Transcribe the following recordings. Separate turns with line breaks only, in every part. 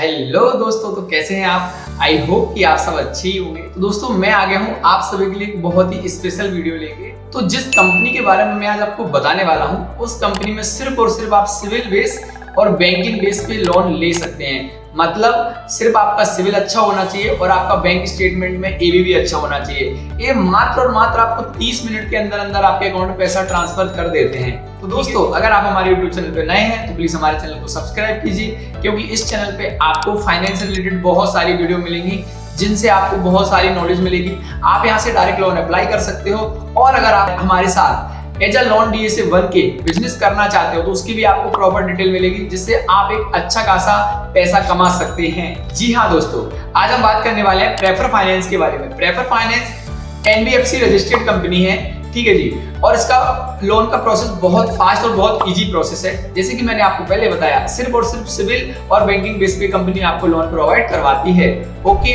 Hello दोस्तों, तो कैसे हैं आप? आई होप कि आप सब अच्छे ही होंगे। तो दोस्तों मैं आ गया हूँ आप सभी के लिए एक बहुत ही स्पेशल वीडियो लेके। तो जिस कंपनी के बारे में मैं आज आपको बताने वाला हूँ, उस कंपनी में सिर्फ और सिर्फ आप सिविल बेस और बैंकिंग बेस पे लोन ले सकते हैं। मतलब सिर्फ आपका सिविल अच्छा होना चाहिए और आपका बैंक स्टेटमेंट में एबीवी अच्छा होना चाहिए। ये मात्र और मात्र आपको 30 मिनट के अंदर अंदर आपके अकाउंट में पैसा ट्रांसफर कर देते हैं। तो दोस्तों अगर आप हमारे यूट्यूब चैनल पे नए हैं तो प्लीज हमारे चैनल को सब्सक्राइब कीजिए, क्योंकि इस चैनल पे आपको फाइनेंस से रिलेटेड बहुत सारी वीडियो मिलेंगी जिनसे आपको बहुत सारी नॉलेज मिलेगी। आप यहाँ से डायरेक्ट लोन अप्लाई कर सकते हो, और अगर आप हमारे साथ एज अ लोन डीएसए 1 के बिजनेस करना चाहते हो तो उसकी भी आपको प्रॉपर डिटेल मिलेगी, जिससे आप एक अच्छा खासा पैसा कमा सकते हैं। जी हाँ दोस्तों, आज हम बात करने वाले हैं प्रेफर फाइनेंस के बारे में। Prefer finance NBFC registered company है, ठीक है जी। और इसका लोन का प्रोसेस बहुत फास्ट और बहुत इजी प्रोसेस है। जैसे कि मैंने आपको पहले बताया, सिर्फ और सिर्फ सिविल और बैंकिंग बेस पे कंपनी आपको लोन प्रोवाइड करवाती है। ओके,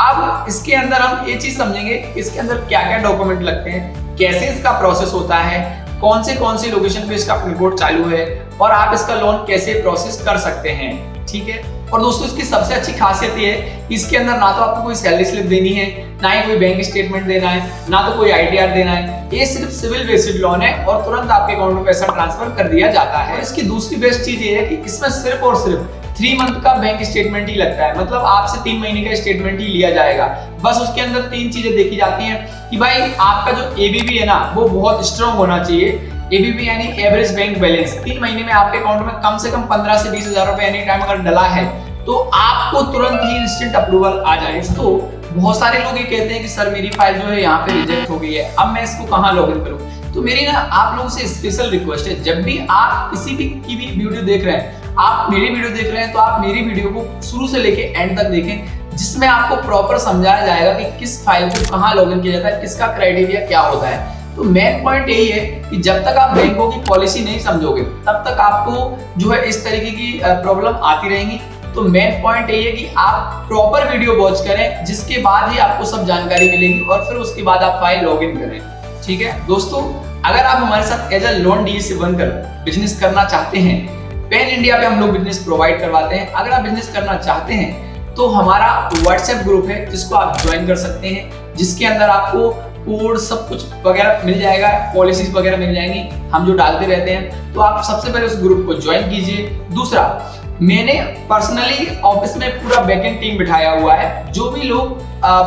अब इसके अंदर हम ये चीज समझेंगे इसके अंदर क्या क्या डॉक्यूमेंट लगते हैं, कैसे इसका प्रोसेस होता है, कौन से लोकेशन पे इसका पिन कोड चालू है, और आप इसका लोन कैसे प्रोसेस कर सकते हैं, ठीक है। और दोस्तों इसकी सबसे अच्छी खासियत ये है कि इसके अंदर ना तो आपको कोई सैलरी स्लिप देनी है, ना ही कोई बैंक स्टेटमेंट देना है, ना तो कोई आईटीआर देना है। ये सिर्फ सिविल बेस्ड लोन है और तुरंत आपके अकाउंट में पैसा ट्रांसफर कर दिया जाता है। और इसकी दूसरी बेस्ट चीज ये है कि इसमें सिर्फ और सिर्फ 3 मंथ का बैंक स्टेटमेंट ही लगता है। मतलब आपसे 3 महीने का स्टेटमेंट ही लिया जाएगा। बस उसके अंदर 3 चीजें देखी जाती हैं कि भाई आपका जो एबीवी है ना वो बहुत स्ट्रॉन्ग होना चाहिए। एबीवी यानी एवरेज बैंक बैलेंस 3 महीने में आपके अकाउंट में कम से कम 15 से 20 हजार रुपए एनी टाइम अगर डला है तो आपको तुरंत ही इंस्टेंट अप्रूवल आ जाएगा। तो बहुत सारे लोग ये कहते हैं कि सर मेरी फाइल जो है यहाँ पे रिजेक्ट हो गई है, अब मैं इसको कहाँ लॉग इन करूँ। तो मेरी ना आप लोगों से स्पेशल रिक्वेस्ट है, जब भी आप किसी भी की भी वीडियो देख रहे हैं, आप मेरी वीडियो देख रहे हैं तो आप मेरी वीडियो को शुरू से लेके एंड तक देखें, जिसमें आपको प्रॉपर समझाया जाएगा कि किस फाइल को कहाँ लॉग इन किया जाता है, किसका क्राइटेरिया क्या होता है। तो मेन पॉइंट यही है कि जब तक आप बैंकों की पॉलिसी नहीं समझोगे तब तक आपको जो है इस तरीके की प्रॉब्लम आती रहेंगी। तो मेन पॉइंट यही है कि आप प्रॉपर वीडियो वॉच करें, जिसके बाद ही आपको सब जानकारी मिलेगी और फिर उसके बाद आप फाइल लॉग इन करें, ठीक है। दोस्तों अगर आप हमारे साथ एज अ लोन डीएसए बनकर बिजनेस करना चाहते हैं, पैन इंडिया पे हम लोग बिजनेस प्रोवाइड करवाते हैं। अगर आप बिजनेस करना चाहते हैं तो हमारा व्हाट्सएप ग्रुप है जिसको आप ज्वाइन कर सकते हैं, जिसके अंदर आपको कोड सब कुछ वगैरह मिल जाएगा, पॉलिसीज वगैरह मिल जाएंगी, हम जो डालते रहते हैं। तो आप सबसे पहले उस ग्रुप को ज्वाइन कीजिए। दूसरा, मैंने पर्सनली ऑफिस में पूरा बैकएंड टीम बिठाया हुआ है। जो भी लोग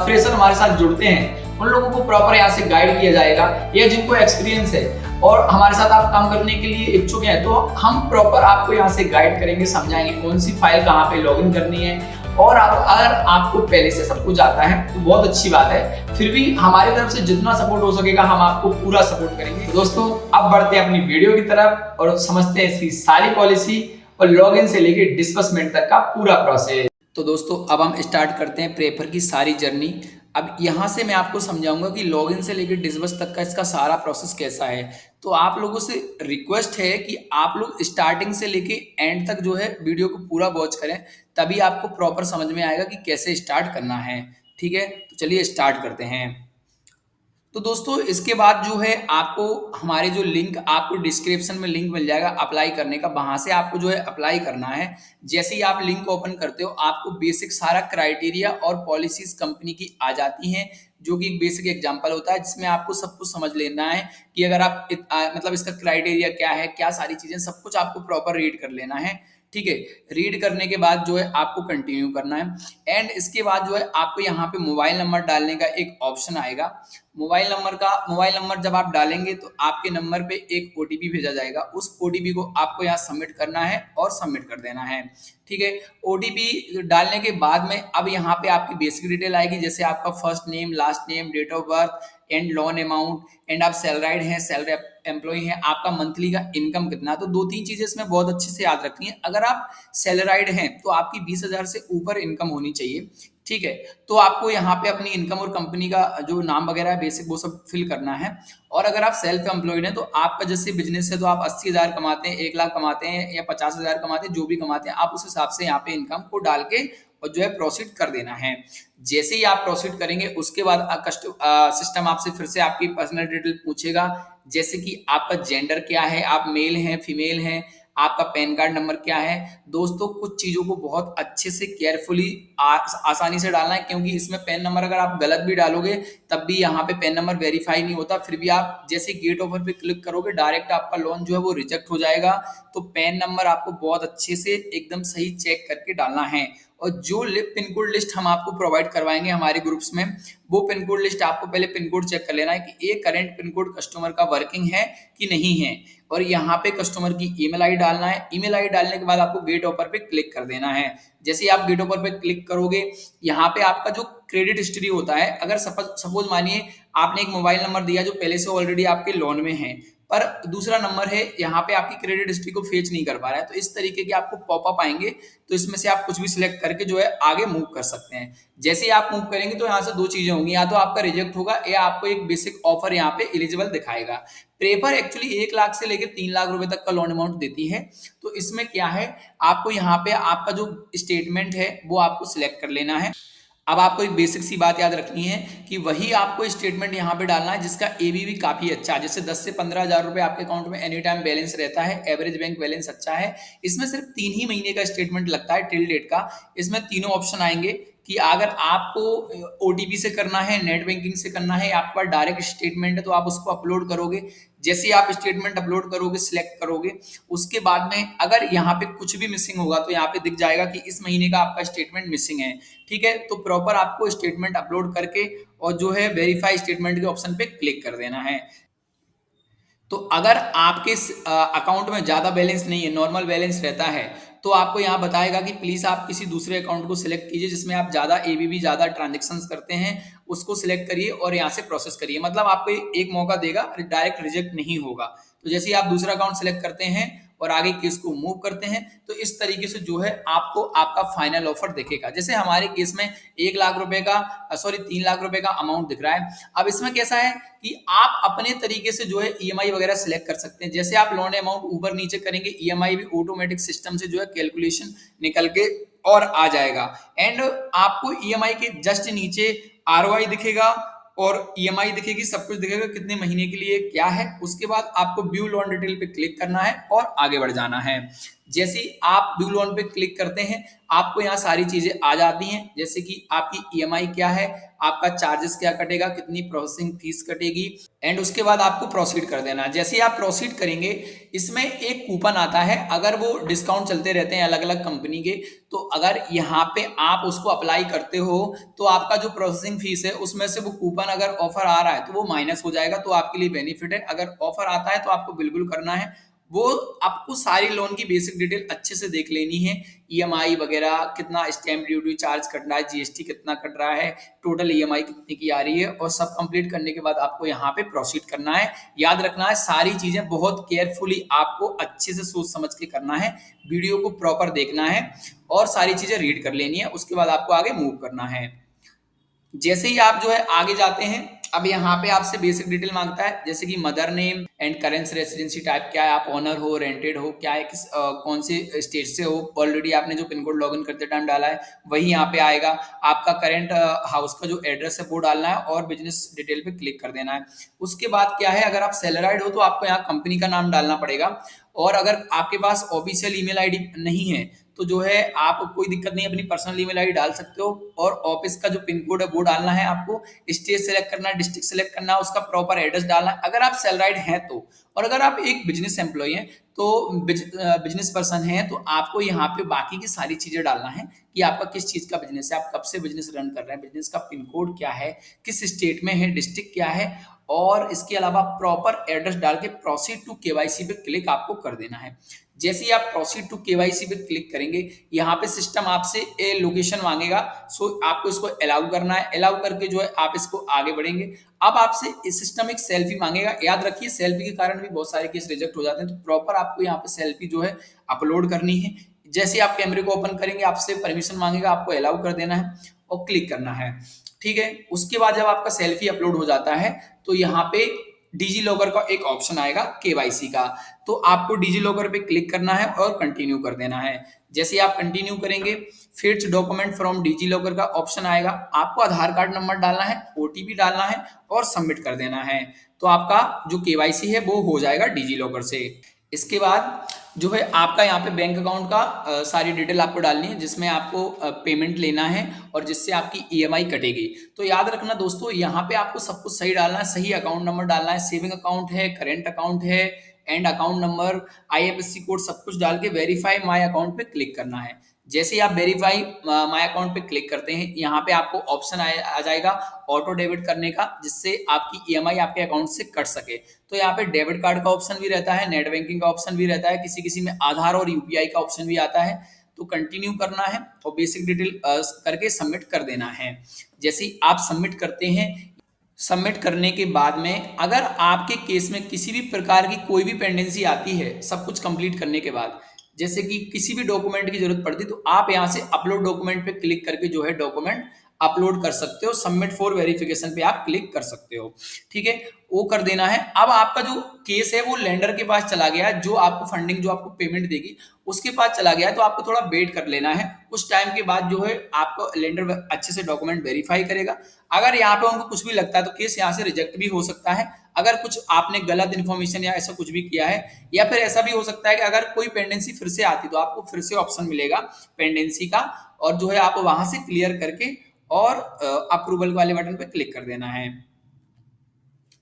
फ्रेशर हमारे साथ जुड़ते हैं उन लोगों को प्रॉपर यहाँ से गाइड किया जाएगा, या जिनको एक्सपीरियंस है और हमारे साथ आप काम करने के लिए इच्छुक हैं तो हम प्रॉपर आपको यहाँ से गाइड करेंगे, समझाएंगे कौन सी फाइल कहाँ पे लॉगिन करनी है। और अगर आपको पहले से सब कुछ आता है तो बहुत अच्छी बात है, फिर भी हमारी तरफ से जितना सपोर्ट हो सकेगा हम आपको पूरा सपोर्ट करेंगे। तो दोस्तों अब बढ़ते हैं अपनी वीडियो की तरफ और समझते हैं इसकी सारी पॉलिसी और लॉगिन से लेके डिस्बर्समेंट तक का पूरा प्रोसेस। तो दोस्तों अब हम स्टार्ट करते हैं प्रेफर की सारी जर्नी। अब यहाँ से मैं आपको समझाऊंगा कि लॉगिन से लेकर डिसबर्स तक का इसका सारा प्रोसेस कैसा है। तो आप लोगों से रिक्वेस्ट है कि आप लोग स्टार्टिंग से लेके एंड तक जो है वीडियो को पूरा वॉच करें, तभी आपको प्रॉपर समझ में आएगा कि कैसे स्टार्ट करना है, ठीक है। तो चलिए स्टार्ट करते हैं। तो दोस्तों इसके बाद जो है आपको हमारे जो लिंक आपको डिस्क्रिप्शन में लिंक मिल जाएगा अप्लाई करने का, वहां से आपको जो है अप्लाई करना है। जैसे ही आप लिंक ओपन करते हो आपको बेसिक सारा क्राइटेरिया और पॉलिसीज कंपनी की आ जाती हैं, जो कि एक बेसिक एग्जांपल होता है जिसमें आपको सब कुछ समझ लेना है कि अगर आप मतलब इसका क्राइटेरिया क्या है, क्या सारी चीजें, सब कुछ आपको प्रॉपर रीड कर लेना है, ठीक है। रीड करने के बाद जो है आपको कंटिन्यू करना है। एंड इसके बाद जो है आपको यहाँ पे मोबाइल नंबर डालने का एक ऑप्शन आएगा। मोबाइल नंबर जब आप डालेंगे तो आपके नंबर पे एक ओटीपी भेजा जाएगा। उस ओटीपी को आपको यहाँ सबमिट करना है और सबमिट कर देना है, ठीक है। ओटीपी डालने के बाद में अब यहाँ पे आपकी बेसिक डिटेल आएगी, जैसे आपका first name, last name, date of birth and loan amount, and आप सैलराइड हैं, सैलरी एम्प्लॉय हैं, आपका मंथली का इनकम कितना। तो 2-3 चीजें इसमें बहुत अच्छे से याद रखनी है। अगर आप सैलराइड हैं तो आपकी 20,000 से ऊपर इनकम होनी चाहिए, ठीक है। तो आपको यहाँ पे अपनी इनकम और कंपनी का जो नाम वगैरह है बेसिक वो सब फिल करना है। और अगर आप सेल्फ एम्प्लॉयड हैं तो आपका जैसे बिजनेस है तो आप 80,000 कमाते हैं, 1 लाख कमाते हैं या 50,000 कमाते हैं, जो भी कमाते हैं आप उस हिसाब से यहाँ पे इनकम को डाल के और जो है प्रोसीड कर देना है। जैसे ही आप प्रोसीड करेंगे उसके बाद सिस्टम आपसे फिर से आपकी पर्सनल डिटेल पूछेगा, जैसे कि आपका जेंडर क्या है, आप मेल हैं, फीमेल हैं, आपका पैन कार्ड नंबर क्या है। दोस्तों कुछ चीज़ों को बहुत अच्छे से केयरफुली आसानी से डालना है, क्योंकि इसमें पैन नंबर अगर आप गलत भी डालोगे तब भी यहाँ पे पैन नंबर वेरीफाई नहीं होता, फिर भी आप जैसे गेट ऑफर पे क्लिक करोगे डायरेक्ट आपका लोन जो है वो रिजेक्ट हो जाएगा। तो पैन नंबर आपको बहुत अच्छे से एकदम सही चेक करके डालना है। और जो पिन कोड लिस्ट हम आपको प्रोवाइड करवाएंगे हमारे ग्रुप्स में, वो पिन कोड लिस्ट आपको पहले पिन कोड चेक कर लेना है कि ये करंट पिन कोड कस्टमर का वर्किंग है कि नहीं है। और यहाँ पे कस्टमर की ईमेल आईडी डालना है। ईमेल आईडी डालने के बाद आपको गेट ऑफर पे क्लिक कर देना है। जैसे ही आप गेट ऑफर पे क्लिक करोगे, यहाँ पे आपका जो क्रेडिट हिस्ट्री होता है, अगर सपोज मानिए आपने एक मोबाइल नंबर दिया जो पहले से ऑलरेडी आपके लोन में है, पर दूसरा नंबर है यहाँ पे आपकी क्रेडिट हिस्ट्री को फेच नहीं कर पा रहा है, तो इस तरीके के आपको पॉपअप आएंगे। तो इसमें से आप कुछ भी सिलेक्ट करके जो है आगे मूव कर सकते हैं। जैसे ही आप मूव करेंगे तो यहाँ से दो चीजें होंगी, या तो आपका रिजेक्ट होगा या आपको एक बेसिक ऑफर यहाँ पे एलिजिबल दिखाएगा। प्रेफर एक्चुअली 1 लाख से लेकर 3 लाख रुपए तक का लोन अमाउंट देती है। तो इसमें क्या है, आपको यहाँ पे आपका जो स्टेटमेंट है वो आपको सिलेक्ट कर लेना है। अब आपको एक बेसिक सी बात याद रखनी है कि वही आपको स्टेटमेंट यहाँ पे डालना है जिसका एबीवी काफी अच्छा है। जैसे 10 से 15 हजार रुपए आपके अकाउंट में एनी टाइम बैलेंस रहता है, एवरेज बैंक बैलेंस अच्छा है। इसमें सिर्फ 3 ही महीने का स्टेटमेंट लगता है टिल डेट का। इसमें तीनों ऑप्शन आएंगे कि अगर आपको ओटीपी से करना है, नेट बैंकिंग से करना है, आपके पास डायरेक्ट स्टेटमेंट है तो आप उसको अपलोड करोगे। जैसे ही आप स्टेटमेंट अपलोड करोगे, सिलेक्ट करोगे, उसके बाद में अगर यहाँ पे कुछ भी मिसिंग होगा तो यहाँ पे दिख जाएगा कि इस महीने का आपका स्टेटमेंट मिसिंग है। ठीक है, तो प्रॉपर आपको स्टेटमेंट अपलोड करके और जो है वेरीफाई स्टेटमेंट के ऑप्शन पे क्लिक कर देना है। तो अगर आपके अकाउंट में ज़्यादा बैलेंस नहीं है, नॉर्मल बैलेंस रहता है, तो आपको यहाँ बताएगा कि प्लीज़ आप किसी दूसरे अकाउंट को सिलेक्ट कीजिए जिसमें आप ज़्यादा एबीबी ज़्यादा ट्रांजेक्शन्स करते हैं, उसको सिलेक्ट करिए और यहाँ से प्रोसेस करिए। मतलब आपको एक मौका देगा, डायरेक्ट रिजेक्ट नहीं होगा। तो जैसे ही आप दूसरा अकाउंट सेलेक्ट करते हैं और आगे केस को मूव करते हैं, तो इस तरीके से जो है आपको आपका फाइनल ऑफर दिखेगा। जैसे हमारे केस में 1 लाख रुपए का 3 लाख रुपए का अमाउंट दिख रहा है। अब इसमें कैसा है कि आप अपने तरीके से जो है ईएमआई वगैरह सिलेक्ट कर सकते हैं। जैसे आप लोन अमाउंट ऊपर नीचे करेंगे, ईएमआई भी ऑटोमेटिक सिस्टम से जो है कैलकुलेशन निकल के और आ जाएगा। एंड आपको ईएमआई के जस्ट नीचे आरओआई दिखेगा और ईएमआई दिखेगी, सब कुछ दिखेगा कितने महीने के लिए क्या है। उसके बाद आपको व्यू लोन डिटेल पे क्लिक करना है और आगे बढ़ जाना है। जैसे ही आप व्यू लोन पे क्लिक करते हैं, आपको यहाँ सारी चीजें आ जाती हैं, जैसे कि आपकी ईएमआई क्या है, आपका चार्जेस क्या कटेगा, कितनी प्रोसेसिंग फीस कटेगी, एंड उसके बाद आपको प्रोसीड कर देना है। जैसे ही आप प्रोसीड करेंगे, इसमें एक कूपन आता है, अगर वो डिस्काउंट चलते रहते हैं अलग अलग कंपनी के, तो अगर यहाँ पे आप उसको अप्लाई करते हो तो आपका जो प्रोसेसिंग फीस है उसमें से वो कूपन अगर ऑफर आ रहा है तो वो माइनस हो जाएगा, तो आपके लिए बेनिफिट है। अगर ऑफर आता है तो आपको बिल्कुल करना है। वो आपको सारी लोन की बेसिक डिटेल अच्छे से देख लेनी है, ईएमआई वगैरह, कितना स्टैम्प ड्यूटी चार्ज कट रहा है, जीएसटी कितना कट रहा है, टोटल ईएमआई कितनी की आ रही है, और सब कंप्लीट करने के बाद आपको यहाँ पे प्रोसीड करना है। याद रखना है सारी चीजें बहुत केयरफुली आपको अच्छे से सोच समझ के करना है, वीडियो को प्रॉपर देखना है और सारी चीजें रीड कर लेनी है। उसके बाद आपको आगे मूव करना है। जैसे ही आप जो है आगे जाते हैं, अब यहाँ पे आपसे बेसिक डिटेल मांगता है, जैसे कि mother name and current residency type क्या है, आप ओनर हो, रेंटेड हो, क्या है, कौन से स्टेट से हो, ऑलरेडी आपने जो पिन कोड लॉगिन करते टाइम डाला है वही यहाँ पे आएगा। आपका करेंट हाउस का जो एड्रेस है वो डालना है और बिजनेस डिटेल पे क्लिक कर देना है। उसके बाद क्या है, अगर आप सैलराइड हो तो आपको यहाँ कंपनी का नाम डालना पड़ेगा, और अगर आपके पास ऑफिशियल ईमेल आईडी नहीं है तो जो है आप कोई दिक्कत नहीं, अपनी पर्सनल ईमेल आईडी डाल सकते हो, और ऑफिस का जो पिन कोड है वो डालना है आपको, स्टेट सेलेक्ट करना है, डिस्ट्रिक्ट सेलेक्ट करना है, उसका प्रॉपर एड्रेस डालना है अगर आप सैलराइड हैं तो। और अगर आप एक बिजनेस एम्प्लॉय हैं तो बिजनेस पर्सन हैं तो आपको यहाँ पे बाकी की सारी चीजें डालना है कि आपका किस चीज का बिजनेस है, आप कब से बिजनेस रन कर रहे हैं, बिजनेस का पिन कोड क्या है, किस स्टेट में है, डिस्ट्रिक्ट क्या है, और इसके अलावा प्रॉपर एड्रेस डाल के प्रोसीड टू केवाईसी पे क्लिक आपको कर देना है। जैसे ही आप प्रोसीड टू केवाईसी पे क्लिक करेंगे, यहाँ पे सिस्टम आपसे ए लोकेशन मांगेगा, सो आपको इसको अलाउ करना है। अलाउ करके जो है आप इसको आगे बढ़ेंगे। अब आपसे इस सिस्टम एक सेल्फी मांगेगा, याद रखिए सेल्फी के कारण भी बहुत सारे केस रिजेक्ट हो जाते हैं, तो प्रॉपर आपको यहाँ पे सेल्फी जो है अपलोड करनी है। जैसे आप कैमरे को ओपन करेंगे, आपसे परमिशन मांगेगा, आपको अलाउ कर देना है और क्लिक करना है। ठीक है, उसके बाद जब आपका सेल्फी अपलोड हो जाता है तो यहाँ पे डिजी लॉकर का एक ऑप्शन आएगा केवाईसी का, तो आपको डिजी लॉकर पे क्लिक करना है और कंटिन्यू कर देना है। जैसे आप कंटिन्यू करेंगे, फिर डॉक्यूमेंट फ्रॉम डिजी लॉकर का ऑप्शन आएगा, आपको आधार कार्ड नंबर डालना है, ओटीपी डालना है और सबमिट कर देना है। तो आपका जो केवाईसी है वो हो जाएगा डिजी लॉकर से। इसके बाद जो है आपका यहाँ पे बैंक अकाउंट का सारी डिटेल आपको डालनी है, जिसमें आपको पेमेंट लेना है और जिससे आपकी ईएमआई कटेगी। तो याद रखना दोस्तों, यहाँ पे आपको सब कुछ सही डालना है, सही अकाउंट नंबर डालना है, सेविंग अकाउंट है, करेंट अकाउंट है, and account number, IFSC code, सब कुछ डाल के वेरीफाई माय अकाउंट पे क्लिक करना है। जैसे ही आप वेरीफाई माय अकाउंट पे क्लिक करते हैं, यहाँ पे आपको ऑप्शन आ जाएगा ऑटो डेबिट करने का, जिससे आपकी ईएमआई आपके अकाउंट से कट सके। तो यहाँ पे डेबिट कार्ड का ऑप्शन भी रहता है, नेट बैंकिंग का ऑप्शन भी रहता है, किसी किसी में आधार और यूपीआई का ऑप्शन भी आता है। तो कंटिन्यू करना है और बेसिक डिटेल करके सबमिट कर देना है। जैसे ही आप सबमिट करते हैं, सबमिट करने के बाद में अगर आपके केस में किसी भी प्रकार की कोई भी पेंडेंसी आती है सब कुछ कंप्लीट करने के बाद, जैसे कि किसी भी डॉक्यूमेंट की जरूरत पड़ती है, तो आप यहां से अपलोड डॉक्यूमेंट पे क्लिक करके जो है डॉक्यूमेंट अपलोड कर सकते हो। सबमिट फॉर वेरिफिकेशन पे आप क्लिक कर सकते हो। ठीक है, वो कर देना है। अब आपका जो केस है वो लेंडर के पास चला गया है, जो आपको फंडिंग, जो आपको पेमेंट देगी उसके पास चला गया है। तो आपको थोड़ा वेट कर लेना है। कुछ टाइम के बाद जो है आपको लेंडर अच्छे से डॉक्यूमेंट वेरीफाई करेगा। अगर यहाँ पे उनको कुछ भी लगता है तो केस यहाँ से रिजेक्ट भी हो सकता है, अगर कुछ आपने गलत इन्फॉर्मेशन या ऐसा कुछ भी किया है। या फिर ऐसा भी हो सकता है कि अगर कोई पेंडेंसी फिर से आती तो आपको फिर से ऑप्शन मिलेगा पेंडेंसी का, और जो है आप वहां से क्लियर करके और अप्रूवल वाले बटन पे क्लिक कर देना है।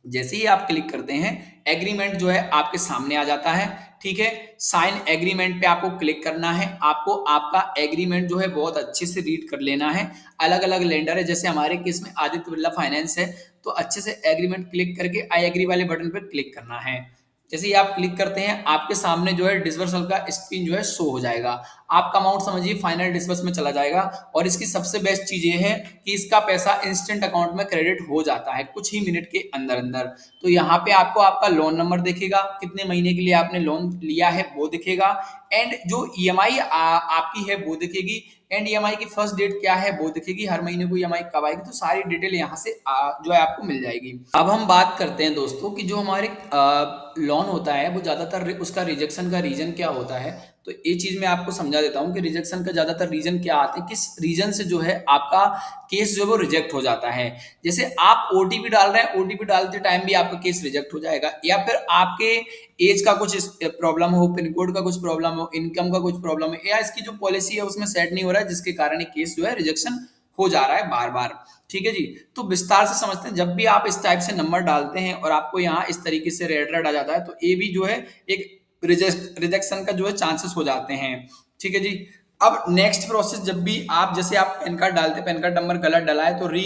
जैसे ही आप क्लिक करते हैं, एग्रीमेंट जो है आपके सामने आ जाता है। ठीक है, साइन एग्रीमेंट पे आपको क्लिक करना है। आपको आपका एग्रीमेंट जो है बहुत अच्छे से रीड कर लेना है। अलग अलग लेंडर है, जैसे हमारे केस में आदित्य बिरला फाइनेंस है, तो अच्छे से एग्रीमेंट क्लिक करके आई एग्री वाले बटन पर क्लिक करना है। जैसे ही आप क्लिक करते हैं, आपके सामने जो है डिसबर्सल का स्क्रीन जो है शो हो जाएगा। आपका अमाउंट समझिए फाइनल डिसबर्स में चला जाएगा। और इसकी सबसे बेस्ट चीज ये है कि इसका पैसा इंस्टेंट अकाउंट में क्रेडिट हो जाता है कुछ ही मिनट के अंदर अंदर। तो यहाँ पे आपको आपका लोन नंबर दिखेगा, कितने महीने के लिए आपने लोन लिया है वो दिखेगा, एंड जो ईएमआई आपकी है वो दिखेगी, एंड ईएमआई की फर्स्ट डेट क्या है वो दिखेगी, हर महीने को ईएमआई कब आएगी। तो सारी डिटेल यहाँ से जो है आपको मिल जाएगी। अब हम बात करते हैं दोस्तों कि जो हमारे लोन होता है वो ज्यादातर उसका रिजेक्शन का रीजन क्या होता है। तो ये चीज मैं आपको समझा देता हूँ कि रिजेक्शन का ज्यादातर रीजन क्या आते हैं, किस रीजन से जो है आपका केस जो है वो रिजेक्ट हो जाता है। जैसे आप ओटीपी डाल रहे हैं, ओटीपी डालते टाइम भी आपका केस रिजेक्ट हो जाएगा, या फिर आपके एज का कुछ प्रॉब्लम हो, पिन कोड का कुछ प्रॉब्लम हो, इनकम का कुछ प्रॉब्लम हो, या इसकी जो पॉलिसी है उसमें सेट नहीं हो रहा है, जिसके कारण ये केस जो है रिजेक्शन हो जा रहा है बार बार। ठीक है जी, तो विस्तार से समझते हैं। जब भी आप इस टाइप से नंबर डालते हैं और आपको यहाँ इस तरीके से रेड रेड आ जाता है, तो ये भी जो है एक रिजेक्शन का जो है चांसेस हो जाते हैं। ठीक है जी, अब नेक्स्ट प्रोसेस, जब भी आप जैसे आप पैन कार्ड डालते हैं, पैन कार्ड नंबर गलत डला है तो री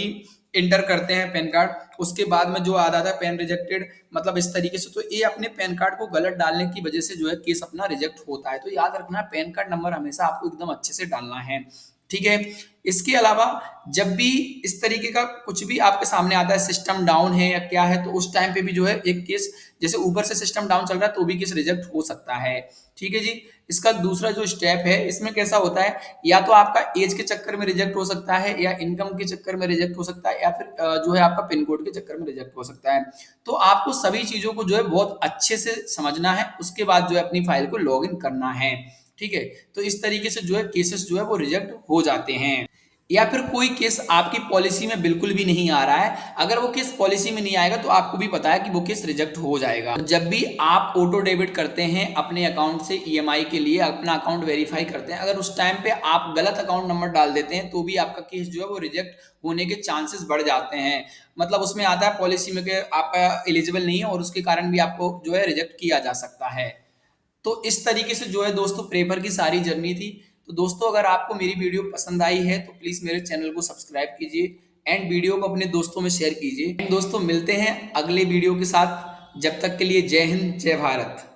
इंटर करते हैं पैन कार्ड, उसके बाद में जो आ जाता है पैन रिजेक्टेड, मतलब इस तरीके से। तो ये अपने पैन कार्ड को गलत डालने की वजह से जो है केस अपना रिजेक्ट होता है। तो याद रखना, पैन कार्ड नंबर हमेशा आपको एकदम अच्छे से डालना है। ठीक है, इसके अलावा जब भी इस तरीके का कुछ भी आपके सामने आता है, सिस्टम डाउन है या क्या है, तो उस टाइम पे भी जो है एक केस, जैसे ऊपर से सिस्टम डाउन चल रहा है तो भी केस रिजेक्ट हो सकता है। ठीक है जी, इसका दूसरा जो स्टेप है, इसमें कैसा होता है, या तो आपका एज के चक्कर में रिजेक्ट हो सकता है, या इनकम के चक्कर में रिजेक्ट हो सकता है, या फिर जो है आपका पिन कोड के चक्कर में रिजेक्ट हो सकता है। तो आपको सभी चीजों को जो है बहुत अच्छे से समझना है, उसके बाद जो है अपनी फाइल को लॉग इन करना है। ठीक है, तो इस तरीके से जो है केसेस जो है वो रिजेक्ट हो जाते हैं। या फिर कोई केस आपकी पॉलिसी में बिल्कुल भी नहीं आ रहा है, अगर वो केस पॉलिसी में नहीं आएगा तो आपको भी पता है कि वो केस रिजेक्ट हो जाएगा। जब भी आप ऑटो डेबिट करते हैं अपने अकाउंट से ईएमआई के लिए, अपना अकाउंट वेरीफाई करते हैं, अगर उस टाइम पे आप गलत अकाउंट नंबर डाल देते हैं तो भी आपका केस जो है वो रिजेक्ट होने के चांसेस बढ़ जाते हैं। मतलब उसमें आता है पॉलिसी में कि आपका एलिजिबल नहीं है, और उसके कारण भी आपको जो है रिजेक्ट किया जा सकता है। तो इस तरीके से जो है दोस्तों पेपर की सारी जर्नी थी। तो दोस्तों अगर आपको मेरी वीडियो पसंद आई है तो प्लीज मेरे चैनल को सब्सक्राइब कीजिए, एंड वीडियो को अपने दोस्तों में शेयर कीजिए। दोस्तों मिलते हैं अगले वीडियो के साथ, जब तक के लिए जय हिंद, जय भारत।